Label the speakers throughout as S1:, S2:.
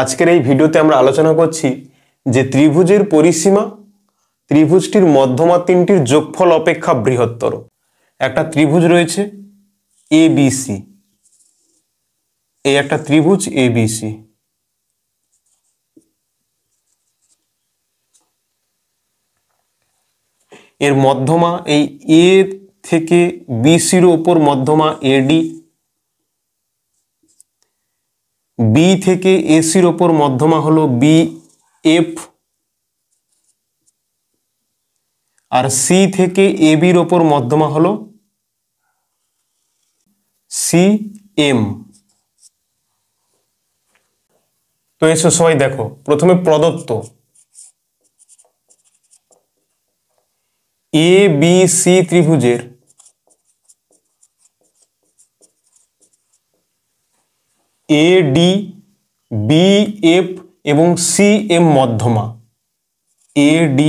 S1: আজকের এই ভিডিওতে আমরা আলোচনা করছি যে ত্রিভুজের পরিসীমা ত্রিভুজটির মধ্যমা তিনটির যোগফল অপেক্ষা বৃহত্তর। একটা ত্রিভুজ রয়েছে ABC, এই একটা ত্রিভুজ ABC, এর মধ্যমা এই A থেকে BCর উপর মধ্যমা AD, B থেকে ACর উপর মধ্যমা হলো BF, আর C থেকে ABর উপর মধ্যমা হলো CM। তো এসো সবাই দেখো, প্রথমে প্রদত্ত ABC ত্রিভুজের AD, BF এবং CM মধ্যমা, AD,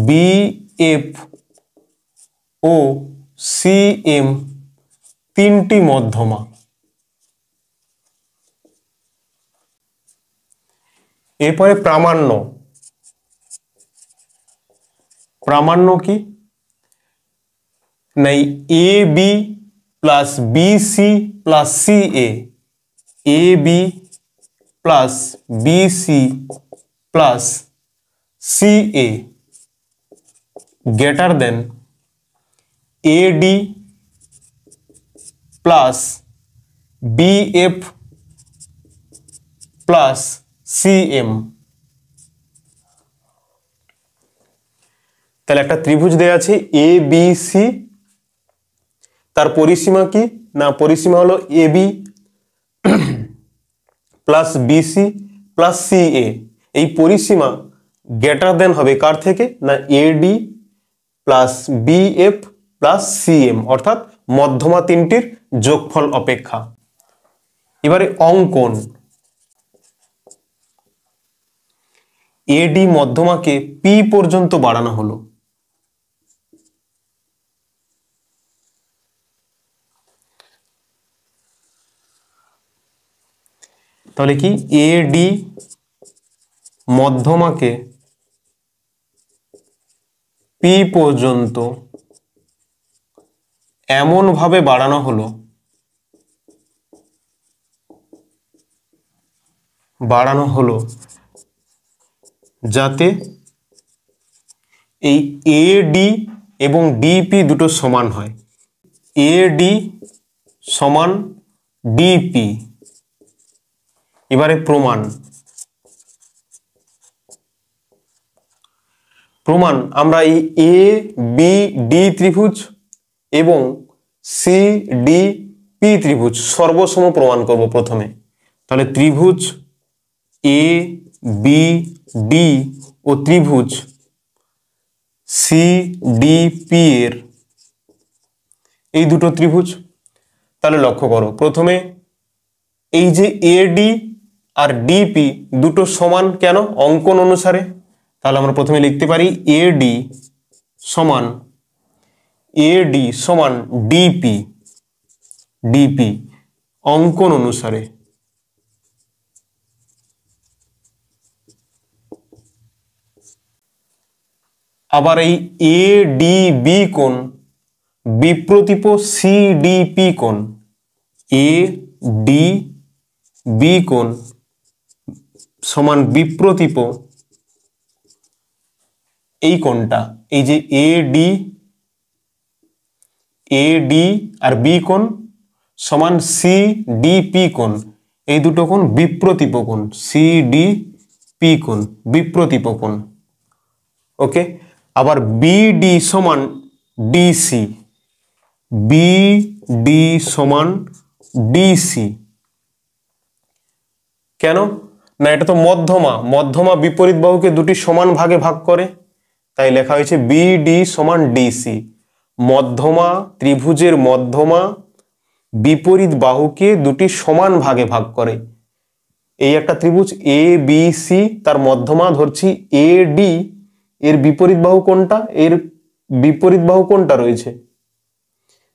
S1: BF ও CM তিনটি মধ্যমা। এরপরে প্রামাণ্য। প্রামাণ্য কি না, AB plus BC plus CA, AB plus BC plus CA greater than AD plus BF plus CM। তাহলে একটা ত্রিভুজ দেয়া আছে ABC, তার পরিসীমা কি না, পরিসীমা হলো AB plus BC plus CA। এই পরিসীমা গ্রেটার দেন হবে কার থেকে না, AD plus BF plus CM, অর্থাৎ মধ্যমা তিনটির যোগফল অপেক্ষা। এবারে অঙ্কন। AD মধ্যমাকে P পর্যন্ত বাড়ানো হলো। তাহলে কি AD মধ্যমাকে P পর্যন্ত এমন ভাবে বাড়ানো হলো যাতে এই AD এবং DP দুটো সমান হয়, AD সমান DP। এবারে প্রমাণ। আমরা এই ABD ত্রিভুজ এবং CDP ত্রিভুজ সর্বসম প্রমাণ করব প্রথমে। তাহলে ত্রিভুজ ABD ও ত্রিভুজ CDP এর এই দুটো ত্রিভুজ। তাহলে লক্ষ্য করো, প্রথমে এই যে AD আর DP দুটো সমান কেন অঙ্কন অনুসারে, তাহলে আমরা প্রথমে লিখতে পারি AD সমান DP অঙ্কন অনুসারে। আবার এই ADB কোণ বিপ্রতীপ CDP কোণ, ADB কোণ সমান বিপ্রতীপ এই কোণটা, এই যে AD আর B কোণ সমান CDP কোণ, এই দুটো কোণ বিপ্রতীপ কোণ, CDP কোণ বিপ্রতীপ কোণ। ওকে। আবার BD সমান DC, BD সমান DC কেন না, এটা তো মধ্যমা বিপরীত বাহুকে দুটি সমান ভাগে ভাগ করে, তাই লেখা হয়েছে BD সমান DC। মধ্যমা ত্রিভুজের মধ্যমা বিপরীত বাহুকে দুটি সমান ভাগে ভাগ করে। এই একটা ত্রিভুজ ABC, তার মধ্যমা ধরছি AD, এর বিপরীত বাহু কোনটা, এর বিপরীত বাহু কোনটা রয়েছে,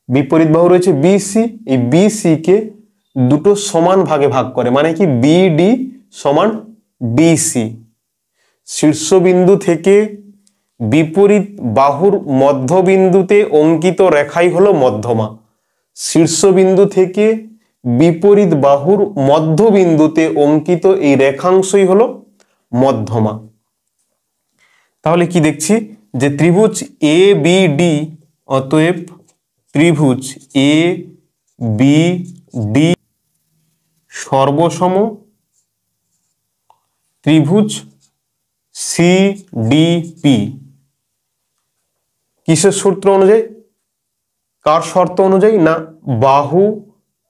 S1: বিপরীত বাহু রয়েছে BC। এই BC কে দুটো সমান ভাগে ভাগ করে, মানে কি বিডি সমান ডিসি। শীর্ষবিন্দু থেকে বিপরীত বাহুর মধ্যবিন্দুতে অঙ্কিত রেখাই হলো মধ্যমা। শীর্ষবিন্দু থেকে বিপরীত বাহুর মধ্যবিন্দুতে অঙ্কিত এই রেখাংশই হলো মধ্যমা। তাহলে কি দেখছি যে ত্রিভুজ এ বি ডি, অতএব ত্রিভুজ এ বি ডি সর্বসম ত্রিভুজ সি ডি পি। কিসের সূত্র অনুযায়ী, কার শর্ত অনুযায়ী? না বাহু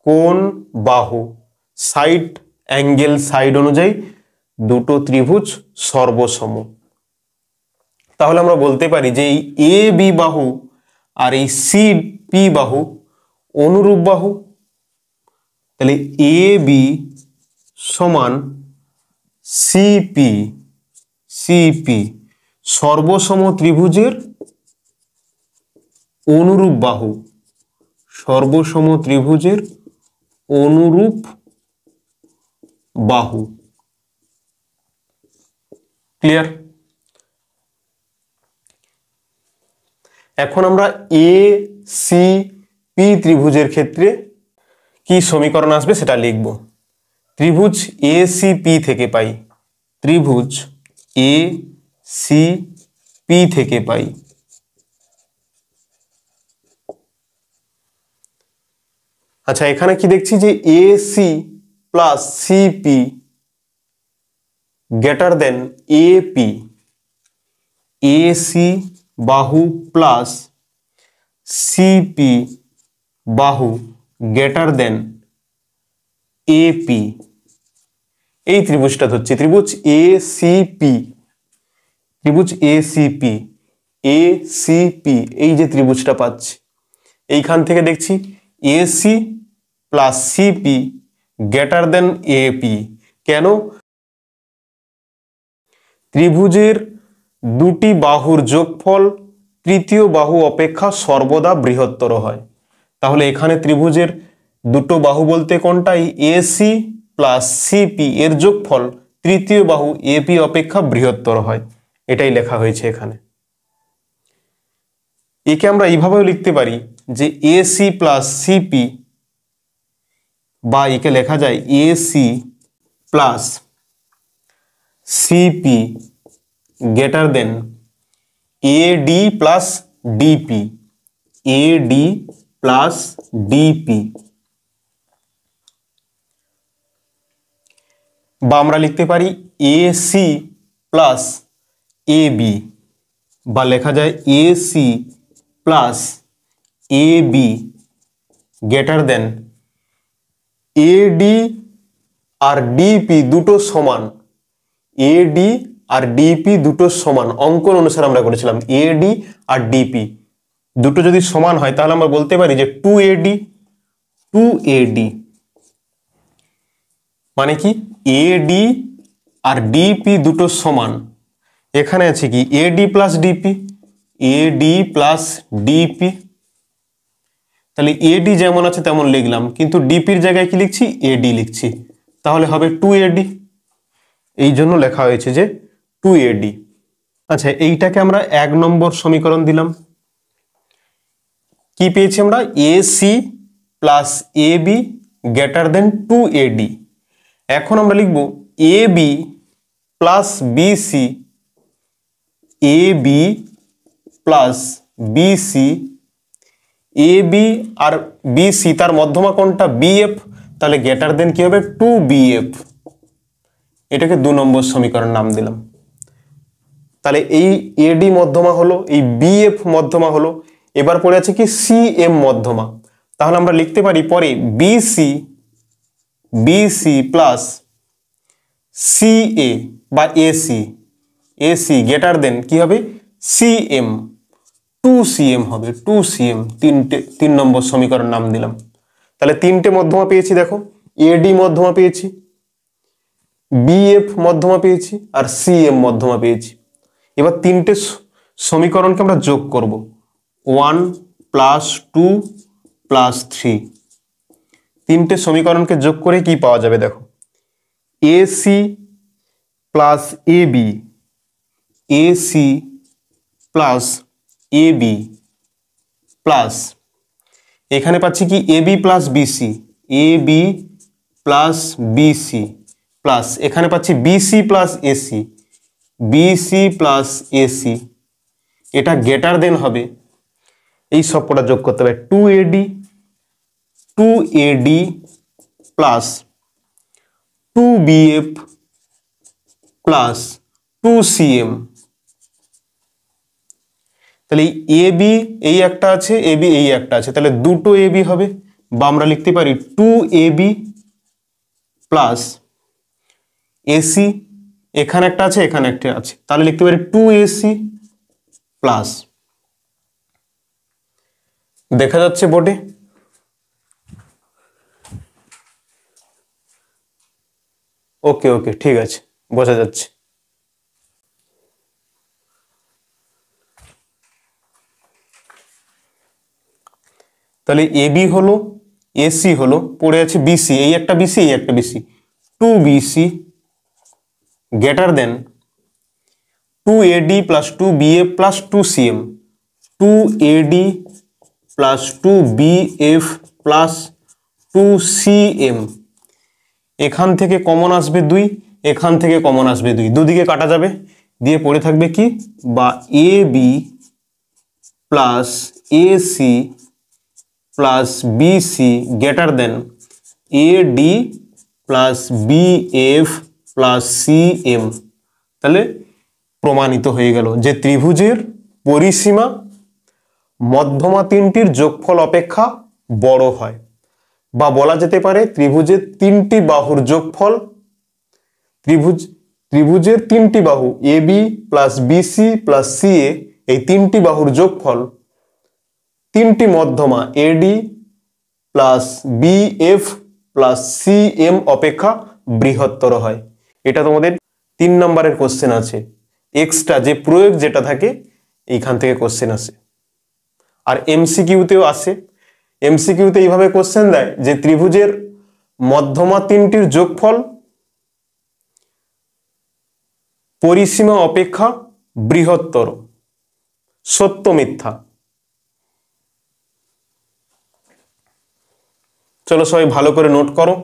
S1: কোণ বাহু, সাইড অ্যাঙ্গেল সাইড অনুযায়ী দুটো ত্রিভুজ সর্বসম। তাহলে আমরা বলতে পারি যে এই এ বি বাহু আর এই সি পি বাহু অনুরূপ বাহু। তাহলে এ বি সমান সিপি, সিপি সর্বসম ত্রিভুজের অনুরূপ বাহু, সর্বসম ত্রিভুজের অনুরূপ বাহু। ক্লিয়ার? এখন আমরা এ সি পি ত্রিভুজের ক্ষেত্রে কি সমীকরণ আসবে সেটা লিখব। ত্রিভুজ এ সি পি থেকে পাই, ত্রিভুজ এ সি পি থেকে পাই আচ্ছা, এখানে কি দেখছি যে A C plus CP greater than AP. A C বাহু প্লাস সিপি বাহু গ্রেটার দেন এপি। এই ত্রিভুজটা ধরছি ত্রিভুজ এ সি পি, ত্রিভুজ A C P, A C P, এই যে ত্রিভুজটা পাচ্ছি এইখান থেকে দেখছি A C plus CP greater than AP. কেন? ত্রিভুজের দুটি বাহুর যোগফল তৃতীয় বাহু অপেক্ষা সর্বদা বৃহত্তর হয়। তাহলে এখানে ত্রিভুজের দুটো বাহু বলতে কোনটা? এসি প্লাস সিপি এর যোগফল তৃতীয় বাহু এপি অপেক্ষা বৃহত্তর হয়, এটাই লেখা হয়েছে এখানে। একে আমরা এইভাবেও লিখতে পারি যে এসি প্লাস সিপি, বা একে লেখা যায় AC plus CP greater than AD plus DP, এডি প্লাস ডিপি। বা আমরা লিখতে পারি এসি প্লাস এবি, বা লেখা যায় AC plus AB greater than AD আর ডিপি দুটো সমান, এডি আর ডিপি দুটো সমান। অঙ্কন অনুসারে আমরা করেছিলাম এডি আর ডিপি দুটো যদি সমান হয় তাহলে আমরা বলতে পারি যে 2AD, 2AD মানে কি এডি আর ডিপি দুটো সমান। এখানে আছে কি এডি প্লাস ডিপি, এডি প্লাস ডিপি। তাহলে এডি যেমন আছে তেমন লিখলাম, কিন্তু ডিপির জায়গায় কি লিখছি? এডি লিখছি, তাহলে হবে 2AD। এই জন্য লেখা হয়েছে যে 2AD। আচ্ছা, এইটাকে আমরা 1 নম্বর সমীকরণ দিলাম। কি পেয়েছি আমরা? AC plus AB greater than 2AD। এখন আমরা লিখব AB plus BC, AB plus BC, AB আর বিসি তার মধ্যমা কোণটা বিএফ, তাহলে গ্রেটার দেন কি হবে? 2BF। এটাকে 2 নম্বর সমীকরণ নাম দিলাম। তাহলে এই এডি মধ্যমা হলো, এই বিএফ মধ্যমা হলো, এবার পড়ে আছে কি সিএম মধ্যমা। তাহলে আমরা লিখতে পারি পরে বিসি, বিসি প্লাস সিএ বা এসি, এসি গ্রেটার দেন কি হবে? সিএম, 2CM হবে, 2CM। 3 নম্বর সমীকরণ নাম দিলাম। তাহলে 3টে মধ্যমা পেয়েছি, দেখো এডি মধ্যমা পেয়েছি, বিএফ মধ্যমা পেয়েছি আর সিএম মধ্যমা পেয়েছি। এবার 3টে সমীকরণকে আমরা যোগ করব, 1 + 2 + 3, তিনটে সমীকরণকে যোগ করে কি পাওয়া যাবে দেখো, AC plus AB, AC plus AB plus এখানে পাচ্ছি কি AB plus BC, AB plus BC plus এখানে পাচ্ছি BC plus AC, BC plus AC. এটা গ্রেটার দেন হবে, এই সবকটা যোগ করতে হবে, 2AD, 2AD plus 2BF plus 2CM। তাহলে এবি এই একটা আছে, এবি এই একটা আছে, তাহলে দুটো এবি হবে, বা আমরা লিখতে পারি 2AB প্লাস এসি, এখানে একটা আছে এখানে একটা আছে, তাহলে লিখতে পারি 2AC প্লাস, দেখা যাচ্ছে বোর্ডে? ওকে ওকে, ঠিক আছে, বোঝা যাচ্ছে। তাহলে এবি হলো, এসি হলো, পড়ে আছে বিসি, এই একটা বিসি এই একটা BC, 2BC greater than 2AD plus 2BF plus 2CM, 2AD plus 2BF plus 2CM। এখান থেকে কমন আসবে 2, এখান থেকে কমন আসবে 2, দুদিকে কাটা যাবে, দিয়ে পড়ে থাকবে কি, বা AB plus AC plus BC greater than AD plus BF plus CM. তাহলে প্রমাণিত হয়ে গেল যে ত্রিভুজের পরিসীমা মধ্যমা তিনটির যোগফল অপেক্ষা বড় হয়, বা বলা যেতে পারে ত্রিভুজের তিনটি বাহুর যোগফল, ত্রিভুজের তিনটি বাহু AB plus BC plus CA, এই তিনটি বাহুর যোগফল তিনটি মধ্যমা AD plus BF plus CM অপেক্ষা বৃহত্তর হয়। এটা তোমাদের 3 নম্বরের কোশ্চেন আছে, এক্সট্রা যে প্রয়োগ যেটা থাকে এইখান থেকে কোশ্চেন আসে। আর এমসিকিউতেও আসে, এমসিকিউতে এইভাবে কোশ্চেন দেয় যে ত্রিভুজের মধ্যমা তিনটির যোগফল পরিসীমা অপেক্ষা বৃহত্তর, সত্য মিথ্যা। চলো সবাই ভালো করে নোট করো।